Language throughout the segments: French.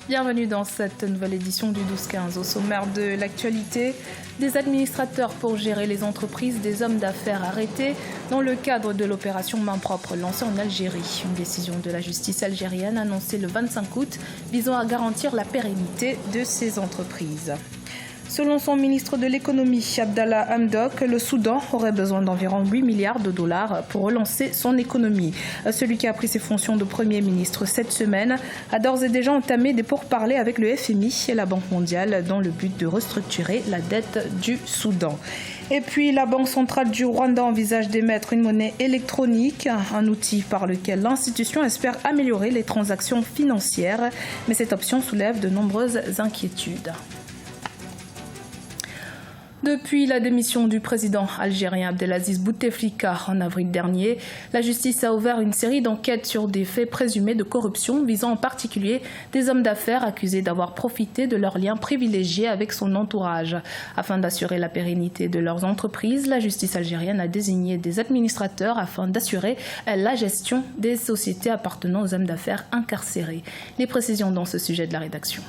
Bienvenue dans cette nouvelle édition du 12-15. Au sommaire de l'actualité, des administrateurs pour gérer les entreprises, des hommes d'affaires arrêtés dans le cadre de l'opération Main propre lancée en Algérie. Une décision de la justice algérienne annoncée le 25 août visant à garantir la pérennité de ces entreprises. Selon son ministre de l'économie, Abdallah Hamdok, le Soudan aurait besoin d'environ 8 milliards de dollars pour relancer son économie. Celui qui a pris ses fonctions de Premier ministre cette semaine a d'ores et déjà entamé des pourparlers avec le FMI et la Banque mondiale dans le but de restructurer la dette du Soudan. Et puis la Banque centrale du Rwanda envisage d'émettre une monnaie électronique, un outil par lequel l'institution espère améliorer les transactions financières. Mais cette option soulève de nombreuses inquiétudes. Depuis la démission du président algérien Abdelaziz Bouteflika en avril dernier, la justice a ouvert une série d'enquêtes sur des faits présumés de corruption visant en particulier des hommes d'affaires accusés d'avoir profité de leurs liens privilégiés avec son entourage. Afin d'assurer la pérennité de leurs entreprises, la justice algérienne a désigné des administrateurs afin d'assurer la gestion des sociétés appartenant aux hommes d'affaires incarcérés. Les précisions dans ce sujet de la rédaction.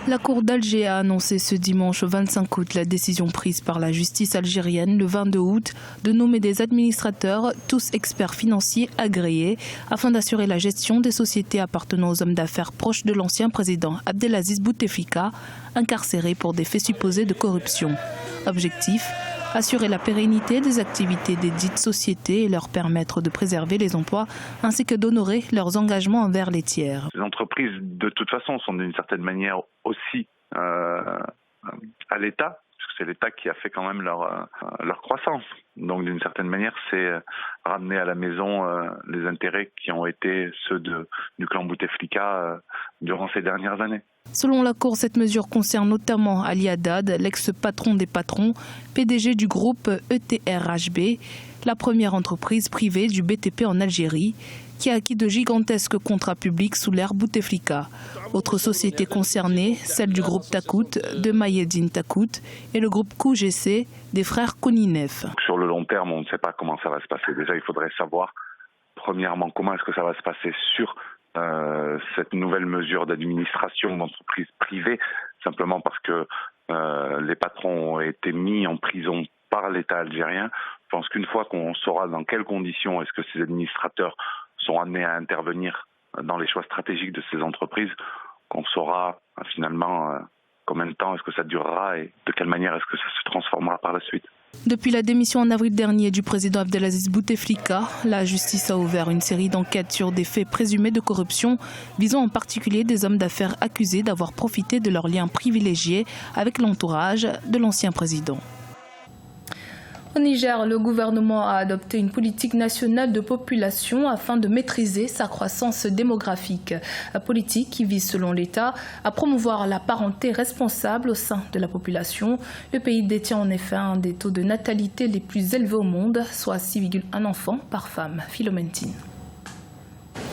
La Cour d'Alger a annoncé ce dimanche 25 août la décision prise par la justice algérienne le 22 août de nommer des administrateurs, tous experts financiers agréés, afin d'assurer la gestion des sociétés appartenant aux hommes d'affaires proches de l'ancien président Abdelaziz Bouteflika, incarcéré pour des faits supposés de corruption. Objectif : assurer la pérennité des activités des dites sociétés et leur permettre de préserver les emplois ainsi que d'honorer leurs engagements envers les tiers. Les entreprises, de toute façon, sont d'une certaine manière aussi à l'État, parce que c'est l'État qui a fait quand même leur croissance. Donc d'une certaine manière, c'est ramener à la maison les intérêts qui ont été ceux du clan Bouteflika durant ces dernières années. Selon la Cour, cette mesure concerne notamment Ali Haddad, l'ex-patron des patrons, PDG du groupe ETRHB, la première entreprise privée du BTP en Algérie, qui a acquis de gigantesques contrats publics sous l'ère Bouteflika. Autres sociétés concernées, celle du groupe Takout, de Maïeddine Takout, et le groupe QGC des frères Kouninef. Sur le long terme, on ne sait pas comment ça va se passer. Déjà, il faudrait savoir, premièrement, comment est-ce que ça va se passer sur cette nouvelle mesure d'administration d'entreprises privées, simplement parce que les patrons ont été mis en prison par l'État algérien. Je pense qu'une fois qu'on saura dans quelles conditions est-ce que ces administrateurs sont amenés à intervenir dans les choix stratégiques de ces entreprises, qu'on saura finalement combien de temps est-ce que ça durera et de quelle manière est-ce que ça se transformera par la suite. Depuis la démission en avril dernier du président Abdelaziz Bouteflika, la justice a ouvert une série d'enquêtes sur des faits présumés de corruption, visant en particulier des hommes d'affaires accusés d'avoir profité de leurs liens privilégiés avec l'entourage de l'ancien président. Au Niger, le gouvernement a adopté une politique nationale de population afin de maîtriser sa croissance démographique. La politique qui vise, selon l'État, à promouvoir la parenté responsable au sein de la population. Le pays détient en effet un des taux de natalité les plus élevés au monde, soit 6,1 enfants par femme. Philomentine.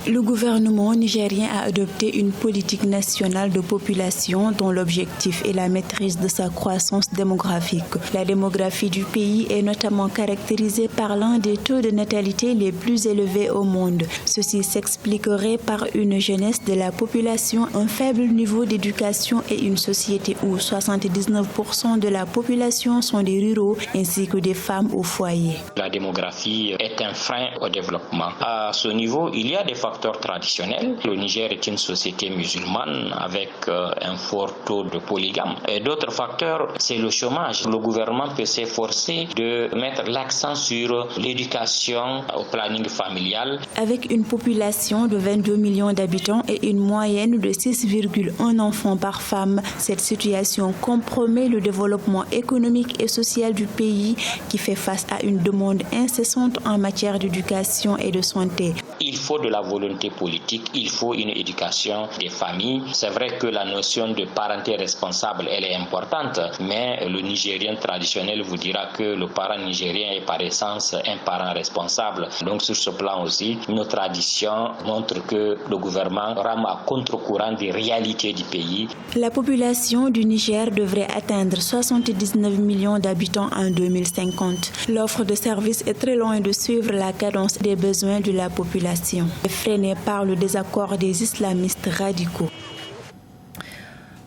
Le gouvernement nigérien a adopté une politique nationale de population dont l'objectif est la maîtrise de sa croissance démographique. La démographie du pays est notamment caractérisée par l'un des taux de natalité les plus élevés au monde. Ceci s'expliquerait par une jeunesse de la population, un faible niveau d'éducation et une société où 79% de la population sont des ruraux ainsi que des femmes au foyer. La démographie est un frein au développement. À ce niveau, il y a des facteurs traditionnels. Le Niger est une société musulmane avec un fort taux de polygame. Et d'autres facteurs, c'est le chômage. Le gouvernement peut s'efforcer de mettre l'accent sur l'éducation au planning familial. Avec une population de 22 millions d'habitants et une moyenne de 6,1 enfants par femme, cette situation compromet le développement économique et social du pays qui fait face à une demande incessante en matière d'éducation et de santé. Il faut de la volonté politique, il faut une éducation des familles. C'est vrai que la notion de parenté responsable, elle est importante, mais le Nigérien traditionnel vous dira que le parent nigérien est par essence un parent responsable. Donc sur ce plan aussi, nos traditions montrent que le gouvernement rame à contre-courant des réalités du pays. La population du Niger devrait atteindre 79 millions d'habitants en 2050. L'offre de services est très loin de suivre la cadence des besoins de la population. Les frais freinée par le désaccord des islamistes radicaux.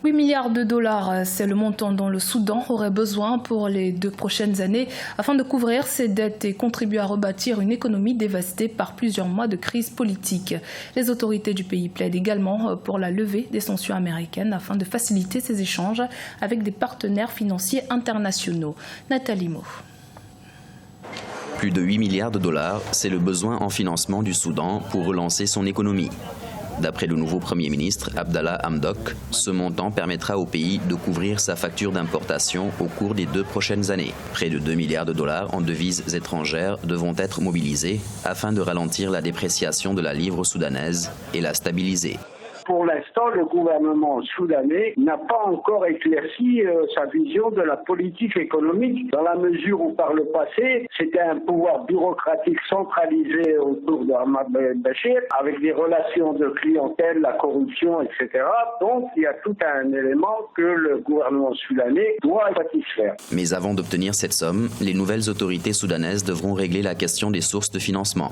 8 milliards de dollars, c'est le montant dont le Soudan aurait besoin pour les 2 prochaines années afin de couvrir ses dettes et contribuer à rebâtir une économie dévastée par plusieurs mois de crise politique. Les autorités du pays plaident également pour la levée des sanctions américaines afin de faciliter ces échanges avec des partenaires financiers internationaux. Nathalie Mo. Plus de 8 milliards de dollars, c'est le besoin en financement du Soudan pour relancer son économie. D'après le nouveau Premier ministre, Abdallah Hamdok, ce montant permettra au pays de couvrir sa facture d'importation au cours des 2 prochaines années. Près de 2 milliards de dollars en devises étrangères devront être mobilisés afin de ralentir la dépréciation de la livre soudanaise et la stabiliser. Pour l'instant, le gouvernement soudanais n'a pas encore éclairci sa vision de la politique économique, dans la mesure où par le passé, c'était un pouvoir bureaucratique centralisé autour de Ahmad Bachir, avec des relations de clientèle, la corruption, etc. Donc, il y a tout un élément que le gouvernement soudanais doit satisfaire. Mais avant d'obtenir cette somme, les nouvelles autorités soudanaises devront régler la question des sources de financement.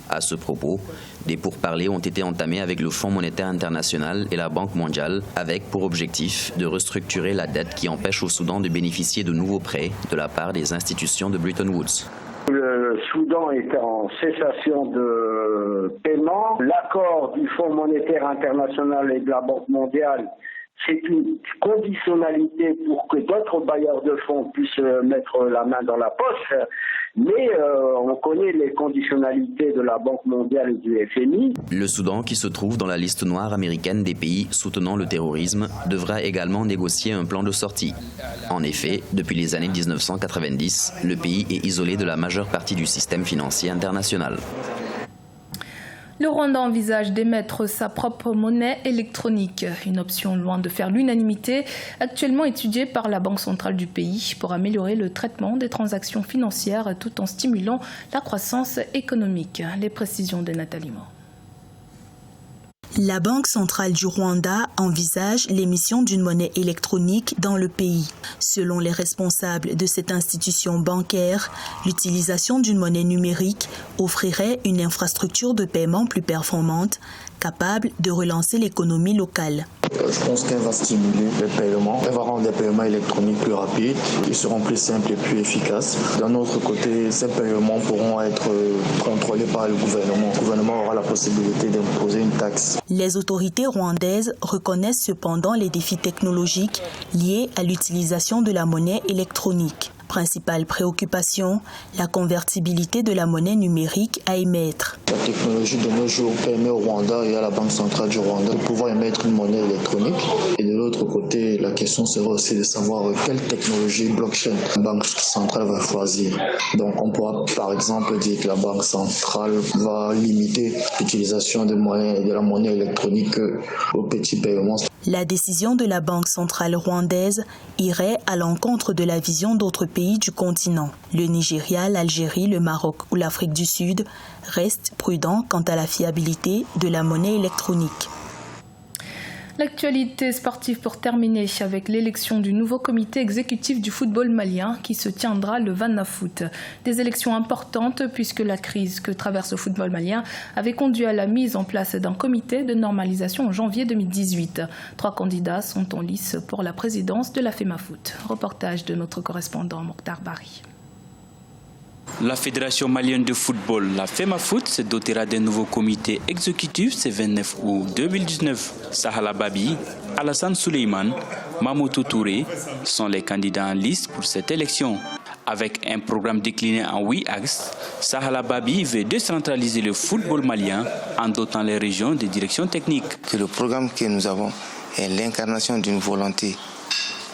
À ce propos, des pourparlers ont été entamés avec le Fonds monétaire international et la Banque mondiale, avec pour objectif de restructurer la dette qui empêche au Soudan de bénéficier de nouveaux prêts de la part des institutions de Bretton Woods. Le Soudan est en cessation de paiement. L'accord du Fonds monétaire international et de la Banque mondiale, c'est une conditionnalité pour que d'autres bailleurs de fonds puissent mettre la main dans la poche. Mais on connaît les conditionnalités de la Banque mondiale et du FMI. Le Soudan, qui se trouve dans la liste noire américaine des pays soutenant le terrorisme, devra également négocier un plan de sortie. En effet, depuis les années 1990, le pays est isolé de la majeure partie du système financier international. Le Rwanda envisage d'émettre sa propre monnaie électronique, une option loin de faire l'unanimité, actuellement étudiée par la Banque centrale du pays pour améliorer le traitement des transactions financières tout en stimulant la croissance économique. Les précisions de Nathalie Mo. La Banque centrale du Rwanda envisage l'émission d'une monnaie électronique dans le pays. Selon les responsables de cette institution bancaire, l'utilisation d'une monnaie numérique offrirait une infrastructure de paiement plus performante, capable de relancer l'économie locale. Je pense qu'elle va stimuler les paiements, elle va rendre les paiements électroniques plus rapides, ils seront plus simples et plus efficaces. D'un autre côté, ces paiements pourront être contrôlés par le gouvernement. Le gouvernement aura la possibilité d'imposer une taxe. Les autorités rwandaises reconnaissent cependant les défis technologiques liés à l'utilisation de la monnaie électronique. Principale préoccupation, la convertibilité de la monnaie numérique à émettre. La technologie de nos jours permet au Rwanda et à la Banque centrale du Rwanda de pouvoir émettre une monnaie électronique. Et de l'autre côté, la question sera aussi de savoir quelle technologie blockchain la Banque centrale va choisir. Donc on pourra par exemple dire que la Banque centrale va limiter l'utilisation de la monnaie électronique aux petits paiements. La décision de la Banque centrale rwandaise irait à l'encontre de la vision d'autres pays du continent. Le Nigeria, l'Algérie, le Maroc ou l'Afrique du Sud restent prudents quant à la fiabilité de la monnaie électronique. L'actualité sportive pour terminer avec l'élection du nouveau comité exécutif du football malien qui se tiendra le 29 août. Des élections importantes puisque la crise que traverse le football malien avait conduit à la mise en place d'un comité de normalisation en janvier 2018. 3 candidats sont en lice pour la présidence de la FEMAFOOT. Reportage de notre correspondant Mokhtar Bari. La Fédération malienne de football, la FEMAFOOT, se dotera d'un nouveau comité exécutif ce 29 août 2019. Sahala Babi, Alassane Suleiman, Mamoutou Touré sont les candidats en liste pour cette élection. Avec un programme décliné en 8 axes, Sahala Babi veut décentraliser le football malien en dotant les régions de directions techniques. Le programme que nous avons est l'incarnation d'une volonté,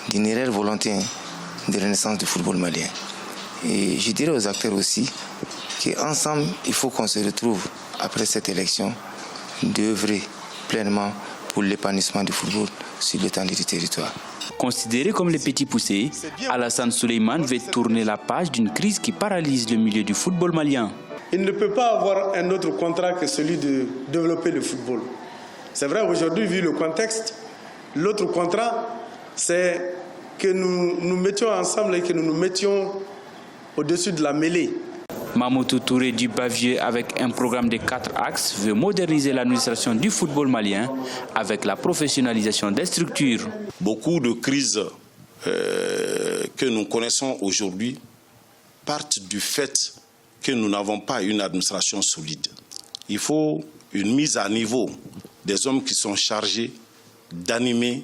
d'une réelle volonté de renaissance du football malien. Et je dirais aux acteurs aussi qu'ensemble, il faut qu'on se retrouve après cette élection d'œuvrer pleinement pour l'épanouissement du football sur l'étendue du territoire. Considéré comme les petits poussés, Alassane Suleiman veut tourner la page d'une crise qui paralyse le milieu du football malien. Il ne peut pas avoir un autre contrat que celui de développer le football. C'est vrai, aujourd'hui, vu le contexte, l'autre contrat, c'est que nous nous mettions ensemble et que nous nous mettions au-dessus de la mêlée. Mamoudou Touré du Bavieux, avec un programme de 4 axes, veut moderniser l'administration du football malien avec la professionnalisation des structures. Beaucoup de crises que nous connaissons aujourd'hui partent du fait que nous n'avons pas une administration solide. Il faut une mise à niveau des hommes qui sont chargés d'animer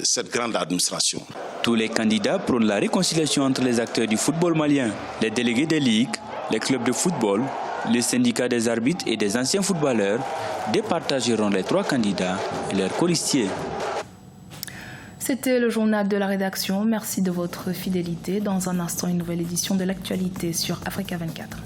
cette grande administration. Tous les candidats prônent la réconciliation entre les acteurs du football malien, les délégués des ligues, les clubs de football, les syndicats des arbitres et des anciens footballeurs. Départageront les 3 candidats et leurs colistiers. C'était le journal de la rédaction. Merci de votre fidélité. Dans un instant, une nouvelle édition de l'actualité sur Africa 24.